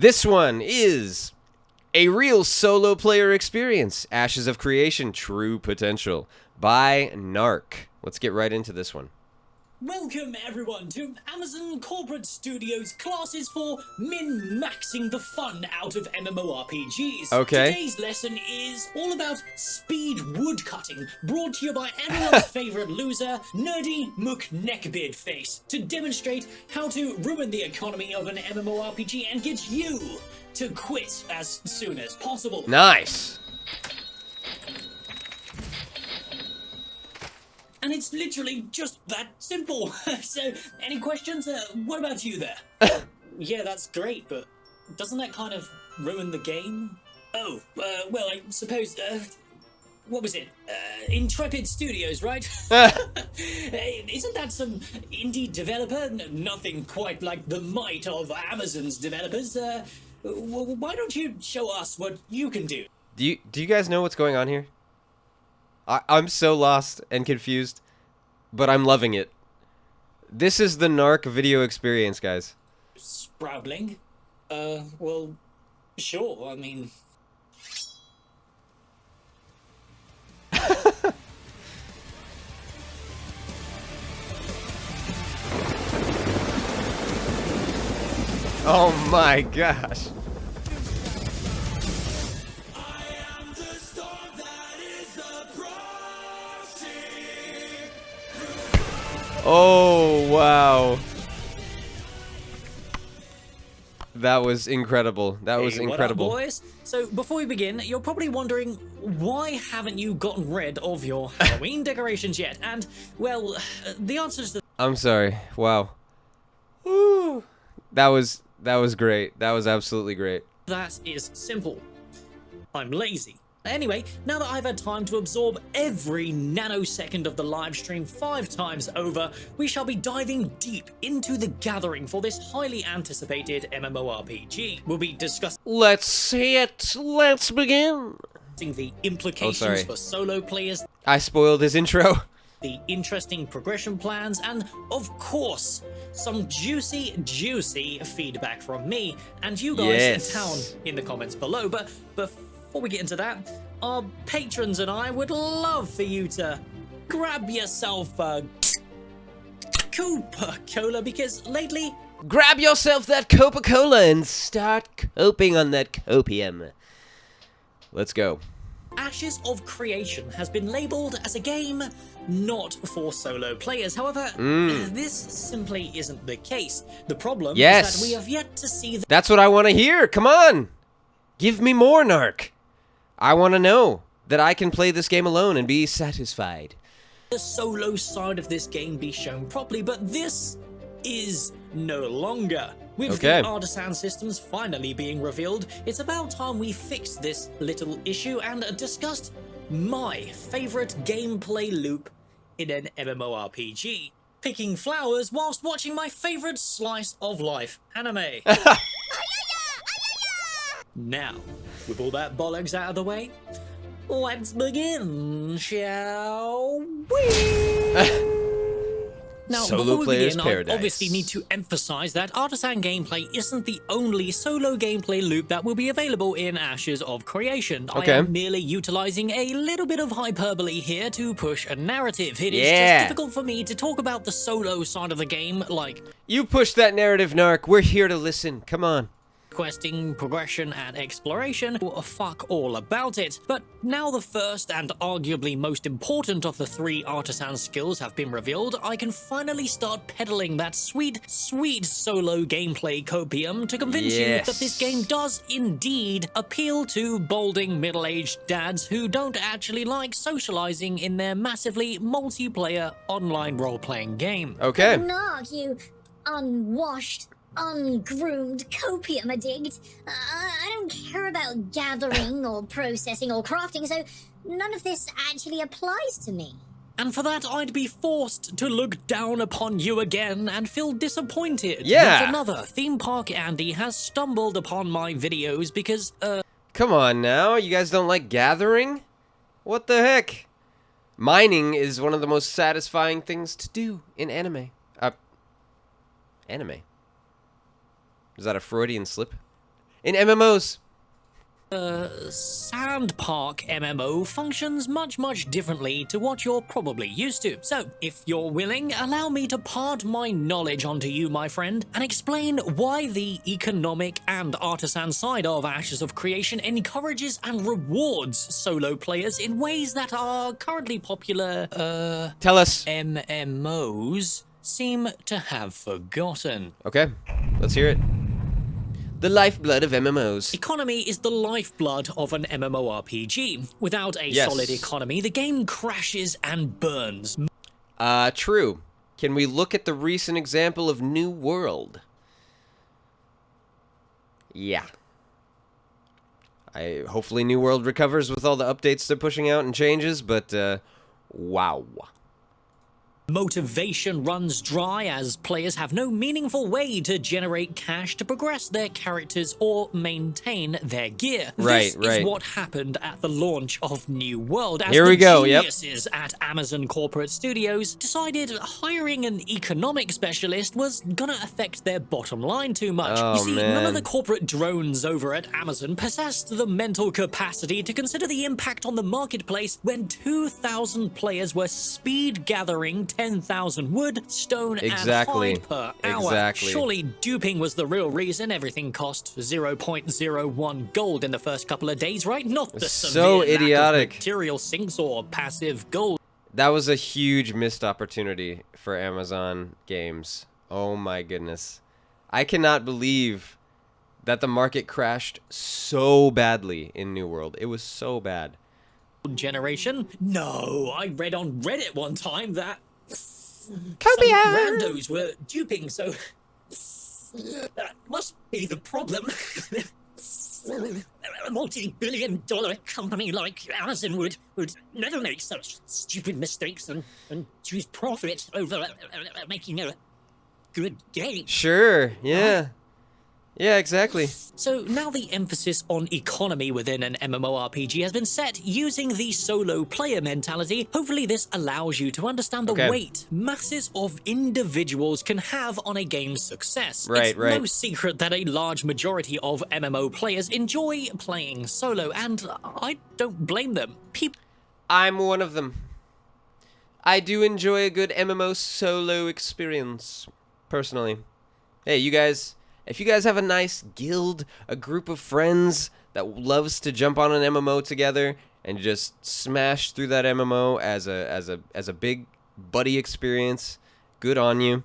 This one is a real solo player experience. Ashes of Creation, True Potential by Narc. Let's get right into this one. Welcome everyone to Amazon Corporate Studios classes for min-maxing the fun out of MMORPGs. Okay. Today's lesson is all about speed woodcutting, brought to you by everyone's favorite loser, Nerdy Mook Neckbeard Face, to demonstrate how to ruin the economy of an MMORPG and get you to quit as soon as possible. Nice. And it's literally just that simple. So, any questions? What about you there? Yeah, that's great, but doesn't that kind of ruin the game? Oh, well, I suppose, what was it? Intrepid Studios, right? Isn't that some indie developer? Nothing quite like the might of Amazon's developers. Why don't you show us what you can do? Do you guys know what's going on here? I'm so lost and confused, but I'm loving it. This is the Narc video experience, guys. Sproutling? Well, sure, I mean... Oh my gosh. Oh, wow. That was incredible. That was incredible. What up, boys? So, before we begin, you're probably wondering, why haven't you gotten rid of your Halloween decorations yet? And, well, the answer is that... I'm sorry. Wow. Woo. That was great. That was absolutely great. That is simple. I'm lazy. Anyway, now that I've had time to absorb every nanosecond of the live stream 5 times over, we shall be diving deep into the gathering for this highly anticipated MMORPG. We'll be discussing... Let's see it. Let's begin. The implications for solo players. I spoiled his intro. The interesting progression plans, and of course, some juicy feedback from me and you guys in town in the comments below. But before we get into that, our patrons and I would love for you to grab yourself a Coca-Cola, because lately... Grab yourself that Coca-Cola and start coping on that copium. Let's go. Ashes of Creation has been labeled as a game not for solo players. However, this simply isn't the case. The problem is that we have yet to see... That's what I want to hear. Come on. Give me more, Narc. I want to know that I can play this game alone and be satisfied. The solo side of this game be shown properly, but this is no longer. With the artisan systems finally being revealed, it's about time we fix this little issue and discussed my favorite gameplay loop in an MMORPG. Picking flowers whilst watching my favorite slice of life anime. Now, with all that bollocks out of the way, let's begin, shall we? Now, before we begin, I obviously need to emphasize that Artisan Gameplay isn't the only solo gameplay loop that will be available in Ashes of Creation. I am merely utilizing a little bit of hyperbole here to push a narrative. It is just difficult for me to talk about the solo side of the game, like... You push that narrative, Narc. We're here to listen. Come on. Questing, progression, and exploration. Fuck all about it. But now the first and arguably most important of the 3 artisan skills have been revealed, I can finally start peddling that sweet solo gameplay copium to convince you that this game does indeed appeal to balding middle-aged dads who don't actually like socializing in their massively multiplayer online role-playing game. Okay. No, you unwashed, ungroomed copium addict. I don't care about gathering or processing or crafting, so none of this actually applies to me. And for that, I'd be forced to look down upon you again and feel disappointed that another theme park Andy has stumbled upon my videos because, Come on now, you guys don't like gathering? What the heck? Mining is one of the most satisfying things to do in anime. Anime. Is that a Freudian slip? in MMOs. Sandpark MMO functions much differently to what you're probably used to. So, if you're willing, allow me to part my knowledge onto you, my friend, and explain why the economic and artisan side of Ashes of Creation encourages and rewards solo players in ways that are currently popular, Tell us. MMOs seem to have forgotten. Okay, let's hear it. The lifeblood of MMOs. Economy is the lifeblood of an MMORPG. Without a solid economy, the game crashes and burns. True. Can we look at the recent example of New World? Yeah. Hopefully New World recovers with all the updates they're pushing out and changes, but, wow. Motivation runs dry as players have no meaningful way to generate cash to progress their characters or maintain their gear. This is what happened at the launch of New World, as the geniuses at Amazon Corporate Studios decided hiring an economic specialist was gonna affect their bottom line too much. You see, none of the corporate drones over at Amazon possessed the mental capacity to consider the impact on the marketplace when 2,000 players were speed gathering 10,000 wood, stone, and hide per hour. Surely duping was the real reason everything cost 0.01 gold in the first couple of days, right? Not the severe lack of material sinks or passive gold. That was a huge missed opportunity for Amazon games. Oh my goodness. I cannot believe that the market crashed so badly in New World. It was so bad. Generation? No, I read on Reddit one time that Copia! some randos were duping, so that must be the problem. A multi-billion-dollar company like Amazon would never make such stupid mistakes and choose profit over making a good game. Sure, yeah. Yeah, exactly. So now the emphasis on economy within an MMORPG has been set using the solo player mentality. Hopefully this allows you to understand the weight masses of individuals can have on a game's success. It's no secret that a large majority of MMO players enjoy playing solo, and I don't blame them. I'm one of them. I do enjoy a good MMO solo experience, personally. Hey, you guys... If you guys have a nice guild, a group of friends that loves to jump on an MMO together and just smash through that MMO as a big buddy experience, good on you.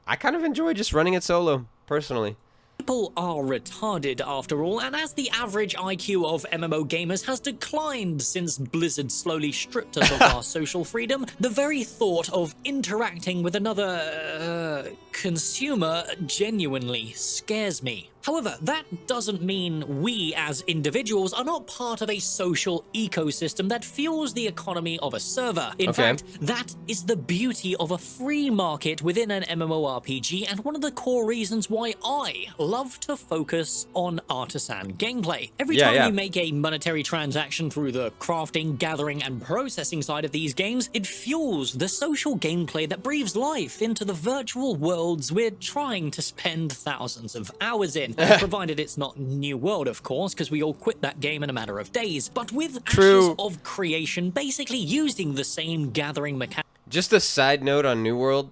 I kind of enjoy just running it solo, personally. People are retarded after all, and as the average IQ of MMO gamers has declined since Blizzard slowly stripped us of our social freedom, the very thought of interacting with another consumer genuinely scares me. However, that doesn't mean we as individuals are not part of a social ecosystem that fuels the economy of a server. In fact, that is the beauty of a free market within an MMORPG, and one of the core reasons why I love to focus on artisan gameplay. Every time you make a monetary transaction through the crafting, gathering, and processing side of these games, it fuels the social gameplay that breathes life into the virtual worlds we're trying to spend thousands of hours in. Provided it's not New World, of course, because we all quit that game in a matter of days. But with Ashes of Creation basically using the same gathering mechanic. Just a side note on New World,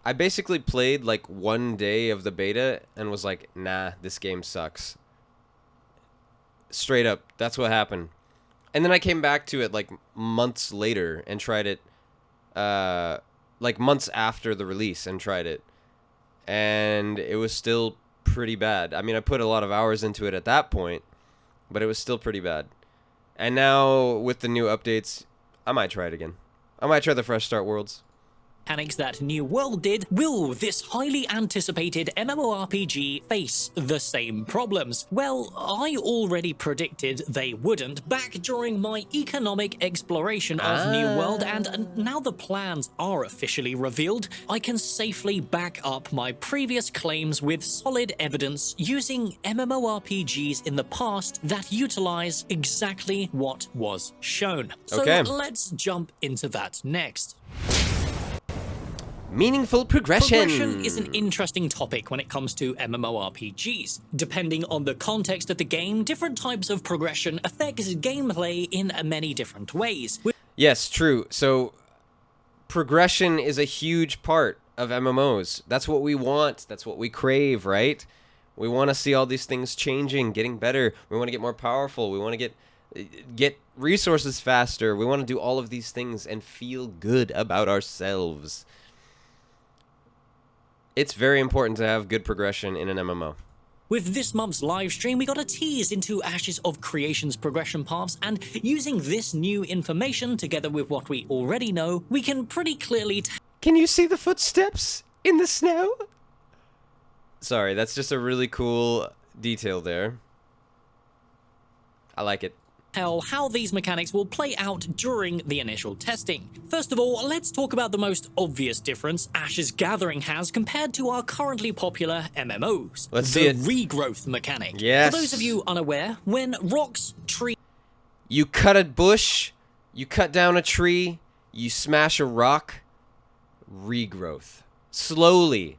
I basically played like one day of the beta and was like, nah, this game sucks. Straight up, that's what happened. And then I came back to it like months later and tried it, like months after the release and tried it. And it was still pretty bad. I mean, I put a lot of hours into it at that point, but it was still pretty bad. And now with the new updates, I might try it again. I might try the Fresh Start Worlds. Mechanics that New World did, will this highly anticipated MMORPG face the same problems? Well, I already predicted they wouldn't back during my economic exploration of New World, and now the plans are officially revealed, I can safely back up my previous claims with solid evidence using MMORPGs in the past that utilize exactly what was shown. So let's jump into that next. Meaningful progression. Progression is an interesting topic when it comes to MMORPGs. Depending on the context of the game, different types of progression affect gameplay in many different ways. Yes, true. So, progression is a huge part of MMOs. That's what we want. That's what we crave, right? We want to see all these things changing, getting better. We want to get more powerful. We want to get resources faster. We want to do all of these things and feel good about ourselves. It's very important to have good progression in an MMO. With this month's live stream, we got a tease into Ashes of Creation's progression paths, and using this new information together with what we already know, we can pretty clearly Can you see the footsteps in the snow? Sorry, that's just a really cool detail there. I like it. tell how these mechanics will play out during the initial testing. First of all, let's talk about the most obvious difference Ashes Gathering has compared to our currently popular MMOs. Let's see it. The regrowth mechanic. Yes. For those of you unaware, when rocks, trees... You cut a bush, you cut down a tree, you smash a rock, regrowth. Slowly,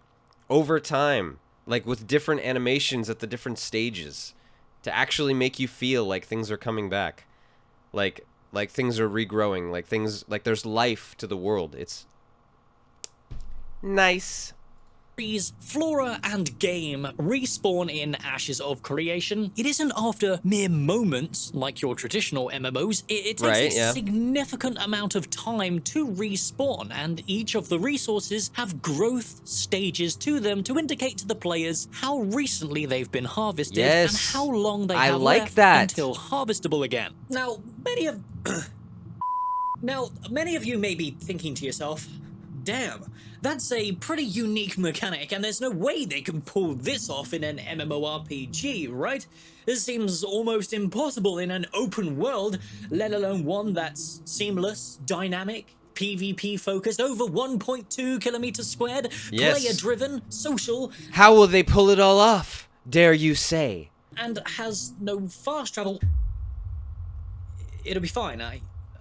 over time, like with different animations at the different stages, to actually make you feel like things are coming back. Like things are regrowing, like there's life to the world. It's nice. Flora and game respawn in Ashes of Creation. It isn't after mere moments like your traditional MMOs. It takes a significant amount of time to respawn, and each of the resources have growth stages to them to indicate to the players how recently they've been harvested and how long they have left until harvestable again. Now, many of you may be thinking to yourself, damn, that's a pretty unique mechanic, and there's no way they can pull this off in an MMORPG, right? This seems almost impossible in an open world, let alone one that's seamless, dynamic, PvP focused, over 1.2 kilometers squared, player-driven, social. How will they pull it all off, dare you say? And has no fast travel. It'll be fine,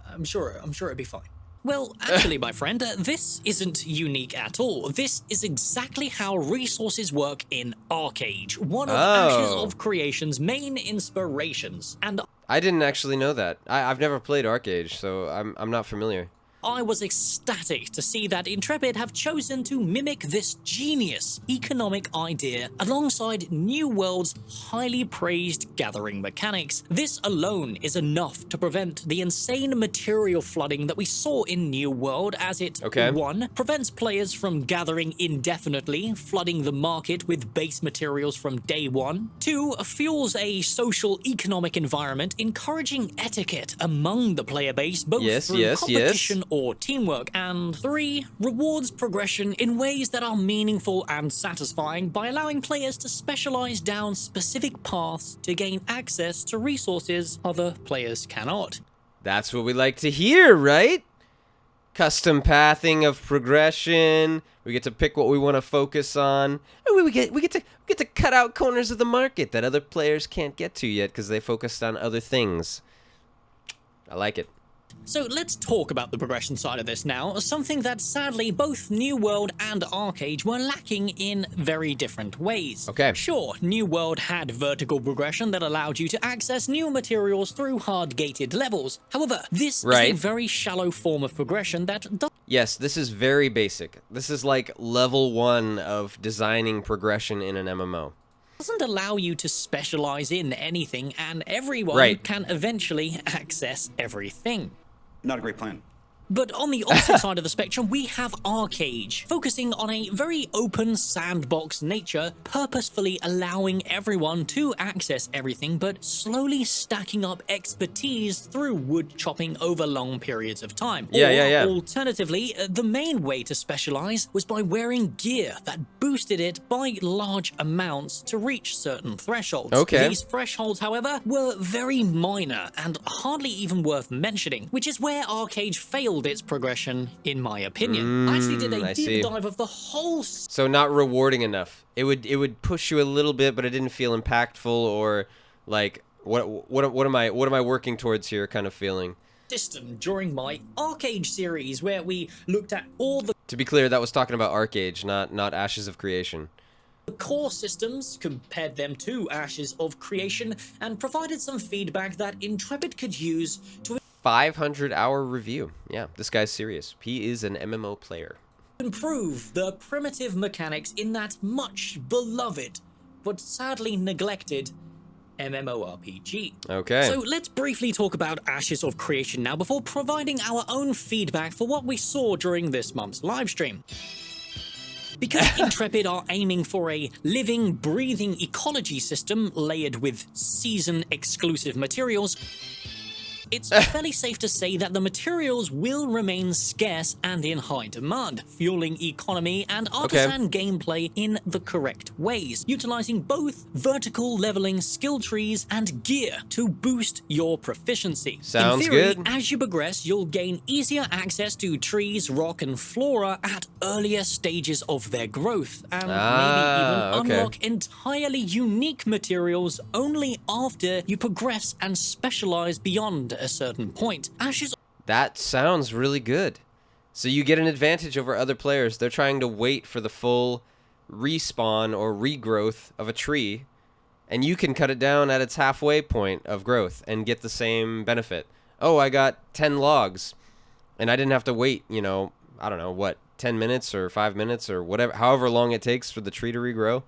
I'm sure it'll be fine. Well, actually, my friend, this isn't unique at all. This is exactly how resources work in ArcAge, one of Ashes of Creation's main inspirations. And I didn't actually know that. I've never played ArcAge, so I'm not familiar. I was ecstatic to see that Intrepid have chosen to mimic this genius economic idea alongside New World's highly praised gathering mechanics. This alone is enough to prevent the insane material flooding that we saw in New World, as it 1. Prevents players from gathering indefinitely, flooding the market with base materials from day one. 2. Fuels a social economic environment, encouraging etiquette among the player base, both through competition or teamwork. And 3. Rewards progression in ways that are meaningful and satisfying by allowing players to specialize down specific paths to gain access to resources other players cannot. That's what we like to hear, right? Custom pathing of progression. We get to pick what we want to focus on. And we get to cut out corners of the market that other players can't get to yet because they focused on other things. I like it. So let's talk about the progression side of this now, something that sadly both New World and ArcAge were lacking in very different ways. Sure, New World had vertical progression that allowed you to access new materials through hard-gated levels. However, this is a very shallow form of progression that does... Yes, this is very basic. This is like level 1 of designing progression in an MMO. Doesn't allow you to specialize in anything, and everyone can eventually access everything. Not a great plan. But on the opposite side of the spectrum, we have ArcAge, focusing on a very open sandbox nature, purposefully allowing everyone to access everything, but slowly stacking up expertise through wood chopping over long periods of time. Alternatively, the main way to specialize was by wearing gear that boosted it by large amounts to reach certain thresholds. These thresholds, however, were very minor and hardly even worth mentioning, which is where ArcAge failed its progression, in my opinion. I actually did a deep dive of the whole... So not rewarding enough. It would push you a little bit, but it didn't feel impactful or like what am I working towards here kind of feeling. System during my ArcAge series, where we looked at all the To be clear, that was talking about Arcade, not Ashes of Creation. The core systems, compared them to Ashes of Creation, and provided some feedback that Intrepid could use to 500-hour review. Yeah, this guy's serious. He is an MMO player. improve the primitive mechanics in that much beloved, but sadly neglected, MMORPG. Okay. So let's briefly talk about Ashes of Creation now before providing our own feedback for what we saw during this month's livestream. Because Intrepid are aiming for a living, breathing ecology system layered with season-exclusive materials, it's fairly safe to say that the materials will remain scarce and in high demand, fueling economy and artisan gameplay in the correct ways, utilizing both vertical leveling skill trees and gear to boost your proficiency. Sounds in theory, good. as you progress, you'll gain easier access to trees, rock, and flora at earlier stages of their growth, and maybe even unlock entirely unique materials only after you progress and specialize beyond a certain point. Ashes. That sounds really good. So you get an advantage over other players. They're trying to wait for the full respawn or regrowth of a tree, and you can cut it down at its halfway point of growth and get the same benefit. Oh, I got 10 logs, and I didn't have to wait, you know, I don't know, what, 10 minutes or 5 minutes or whatever, however long it takes for the tree to regrow.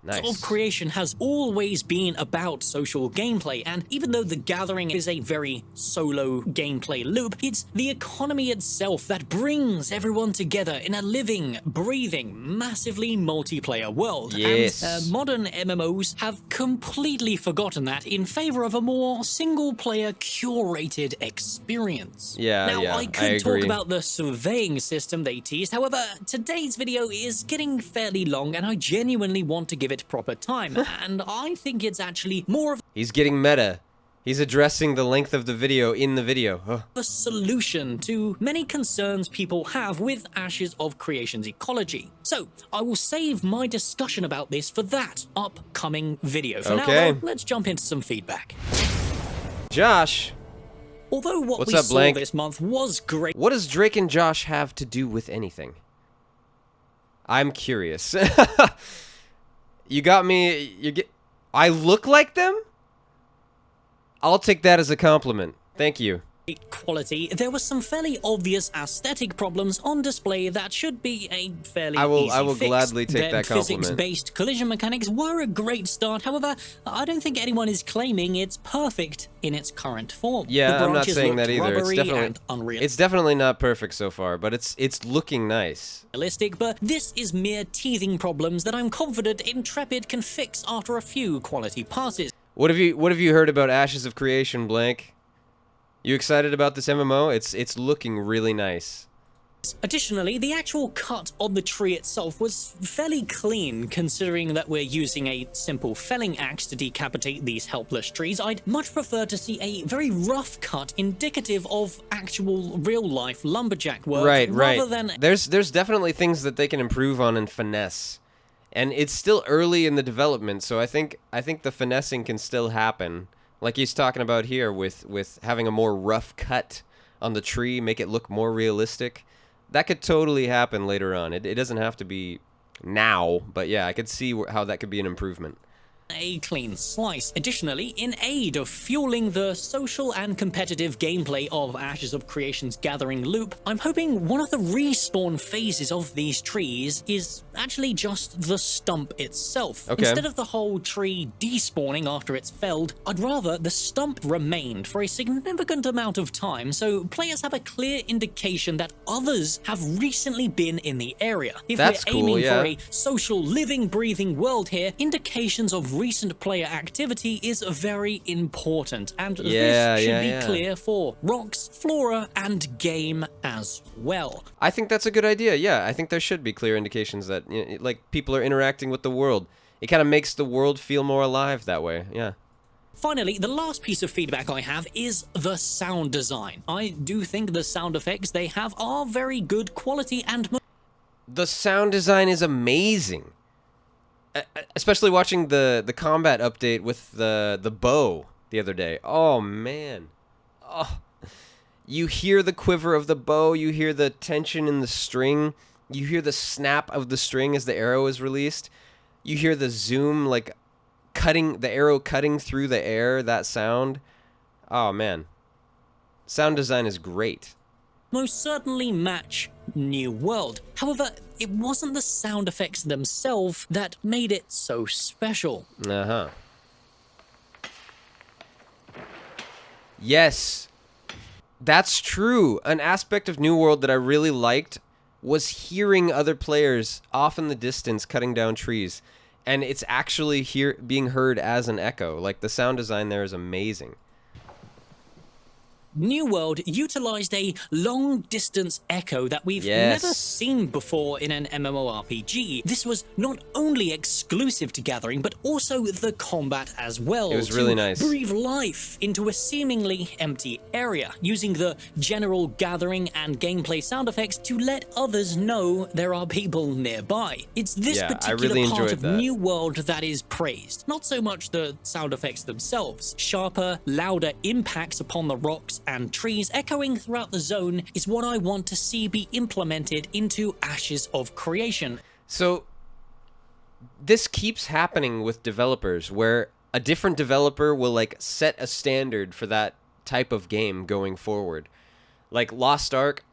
Nice. Of Creation has always been about social gameplay, and even though The Gathering is a very solo gameplay loop, it's the economy itself that brings everyone together in a living, breathing, massively multiplayer world. Yes. And modern MMOs have completely forgotten that in favor of a more single-player curated experience. Yeah, now, I could talk agree. about the surveying system they teased, however, today's video is getting fairly long, and I genuinely want to give it proper time, and I think it's actually more of He's getting meta. He's addressing the length of the video in the video. Huh. a solution to many concerns people have with Ashes of Creation's ecology. So, I will save my discussion about this for that upcoming video. For now, though, let's jump into some feedback. Josh, Although what What's we up, saw Blank? this month was great, what does Drake and Josh have to do with anything? I'm curious. You got me. I look like them? I'll take that as a compliment. Thank you. quality, there were some fairly obvious aesthetic problems on display that should be a fairly I will easy gladly fix. take that compliment. Physics-based collision mechanics were a great start. However, I don't think anyone is claiming it's perfect in its current form. Yeah, The I'm not branches saying looked that either. It's rubbery definitely and unreal. it's definitely not perfect so far, but it's looking nice. Realistic, but this is mere teething problems that I'm confident Intrepid can fix after a few quality passes. What have you heard about Ashes of Creation, Blank? You excited about this MMO? It's looking really nice. Additionally, the actual cut on the tree itself was fairly clean, considering that we're using a simple felling axe to decapitate these helpless trees. I'd much prefer to see a very rough cut indicative of actual real-life lumberjack work, rather than... There's definitely things that they can improve on in finesse. And it's still early in the development, so I think the finessing can still happen. Like he's talking about here with having a more rough cut on the tree, make it look more realistic. That could totally happen later on. It doesn't have to be now, but yeah, I could see how that could be an improvement. A clean slice. Additionally, in aid of fueling the social and competitive gameplay of Ashes of Creation's Gathering loop, I'm hoping one of the respawn phases of these trees is actually just the stump itself. Okay. Instead of the whole tree despawning after it's felled, I'd rather the stump remained for a significant amount of time so players have a clear indication that others have recently been in the area. If That's we're cool, aiming yeah. for a social, living, breathing world here, indications of recent player activity is very important, and this should be clear for rocks, flora, and game as well. I think that's a good idea. Yeah, I think there should be clear indications that like people are interacting with the world. It kind of makes the world feel more alive that way. Yeah. Finally, the last piece of feedback I have is the sound design. I do think the sound effects they have are very good quality, and The sound design is amazing. Especially watching the combat update with the bow the other day. Oh man. Oh. You hear the quiver of the bow, you hear the tension in the string, you hear the snap of the string as the arrow is released. You hear the zoom, like the arrow cutting through the air, that sound. Oh man. Sound design is great. Most certainly match New World. However, it wasn't the sound effects themselves that made it so special. Uh-huh. Yes. That's true. An aspect of New World that I really liked was hearing other players off in the distance cutting down trees. And it's actually being heard as an echo. Like, the sound design there is amazing. New World utilized a long-distance echo that we've never seen before in an MMORPG. This was not only exclusive to Gathering, but also the combat as well. It was really nice. Breathe life into a seemingly empty area, using the general Gathering and gameplay sound effects to let others know there are people nearby. It's this particular part of New World that is praised, not so much the sound effects themselves. Sharper, louder impacts upon the rocks and trees echoing throughout the zone is what I want to see be implemented into Ashes of Creation. So this keeps happening with developers, where a different developer will like set a standard for that type of game going forward. Like Lost Ark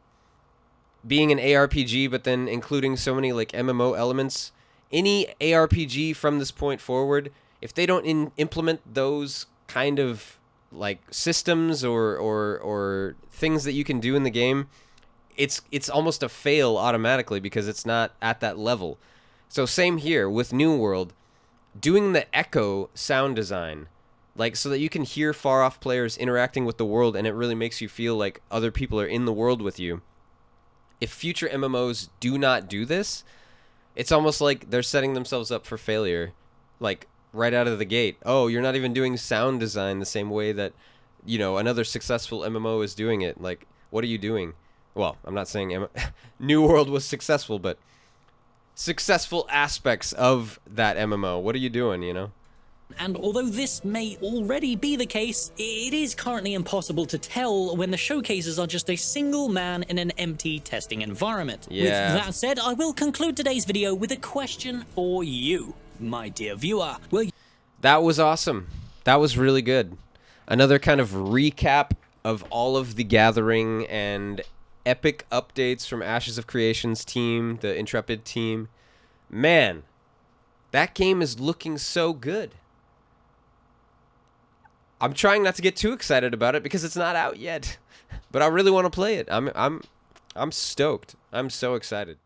being an ARPG, but then including so many like MMO elements. Any ARPG from this point forward, if they don't implement those kind of like systems or things that you can do in the game, it's almost a fail automatically because it's not at that level. So same here with New World, doing the echo sound design, like so that you can hear far off players interacting with the world and it really makes you feel like other people are in the world with you. If future MMOs do not do this, it's almost like they're setting themselves up for failure. Like right out of the gate. Oh, you're not even doing sound design the same way that, you know, another successful MMO is doing it. Like, what are you doing? Well, I'm not saying New World was successful, but successful aspects of that MMO. What are you doing, you know? And although this may already be the case, it is currently impossible to tell when the showcases are just a single man in an empty testing environment. Yeah. With that said, I will conclude today's video with a question for you, my dear viewer. That was awesome. That was really good. Another kind of recap of all of the Gathering and epic updates from Ashes of Creation's team, the Intrepid team. Man, that game is looking so good. I'm trying not to get too excited about it because it's not out yet, but I really want to play it. I'm stoked. I'm so excited.